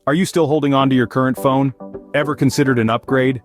Are you still holding on to your current phone? Ever considered an upgrade?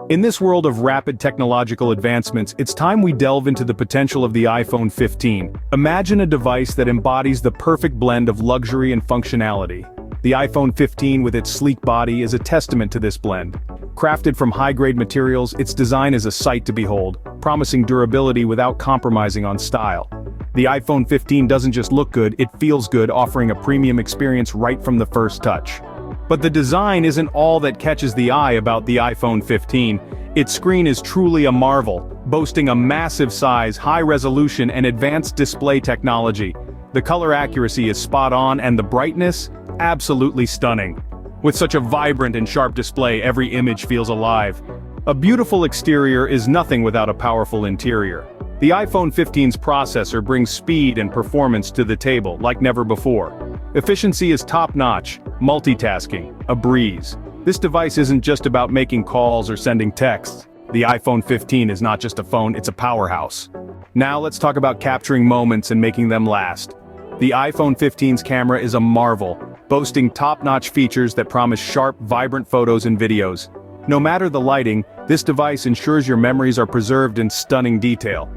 In this world of rapid technological advancements, it's time we delve into the potential of the iPhone 15. Imagine a device that embodies the perfect blend of luxury and functionality. The iPhone 15 with its sleek body is a testament to this blend. Crafted from high-grade materials, its design is a sight to behold, promising durability without compromising on style. The iPhone 15 doesn't just look good, it feels good, offering a premium experience right from the first touch. But the design isn't all that catches the eye about the iPhone 15. Its screen is truly a marvel, boasting a massive size, high resolution, and advanced display technology. The color accuracy is spot on and the brightness? Absolutely stunning. With such a vibrant and sharp display, every image feels alive. A beautiful exterior is nothing without a powerful interior. The iPhone 15's processor brings speed and performance to the table like never before. Efficiency is top-notch, multitasking, a breeze. This device isn't just about making calls or sending texts. The iPhone 15 is not just a phone, it's a powerhouse. Now let's talk about capturing moments and making them last. The iPhone 15's camera is a marvel, boasting top-notch features that promise sharp, vibrant photos and videos. No matter the lighting, this device ensures your memories are preserved in stunning detail.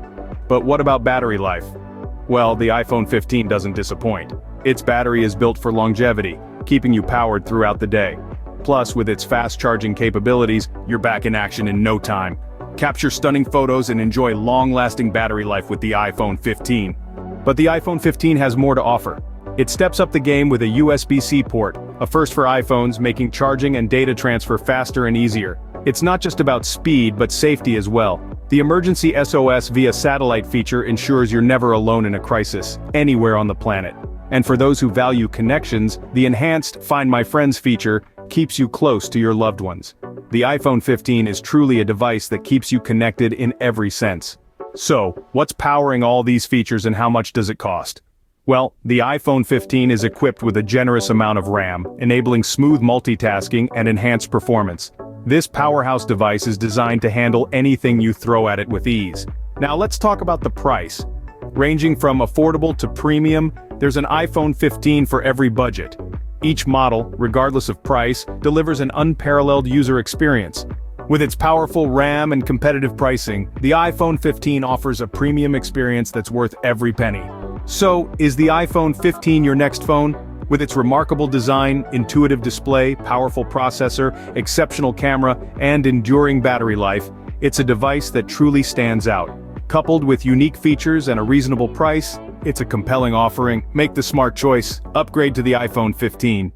But what about battery life? Well, the iPhone 15 doesn't disappoint. Its battery is built for longevity, keeping you powered throughout the day. Plus, with its fast charging capabilities, you're back in action in no time. Capture stunning photos and enjoy long-lasting battery life with the iPhone 15. But the iPhone 15 has more to offer. It steps up the game with a USB-C port, a first for iPhones, making charging and data transfer faster and easier. It's not just about speed but safety as well. The emergency SOS via satellite feature ensures you're never alone in a crisis, anywhere on the planet. And for those who value connections, the enhanced Find My Friends feature keeps you close to your loved ones. The iPhone 15 is truly a device that keeps you connected in every sense. So, what's powering all these features and how much does it cost? Well, the iPhone 15 is equipped with a generous amount of RAM, enabling smooth multitasking and enhanced performance. This powerhouse device is designed to handle anything you throw at it with ease. Now let's talk about the price. Ranging from affordable to premium, there's an iPhone 15 for every budget. Each model, regardless of price, delivers an unparalleled user experience. With its powerful RAM and competitive pricing, the iPhone 15 offers a premium experience that's worth every penny. So, is the iPhone 15 your next phone? With its remarkable design, intuitive display, powerful processor, exceptional camera, and enduring battery life, it's a device that truly stands out. Coupled with unique features and a reasonable price, it's a compelling offering. Make the smart choice. Upgrade to the iPhone 15.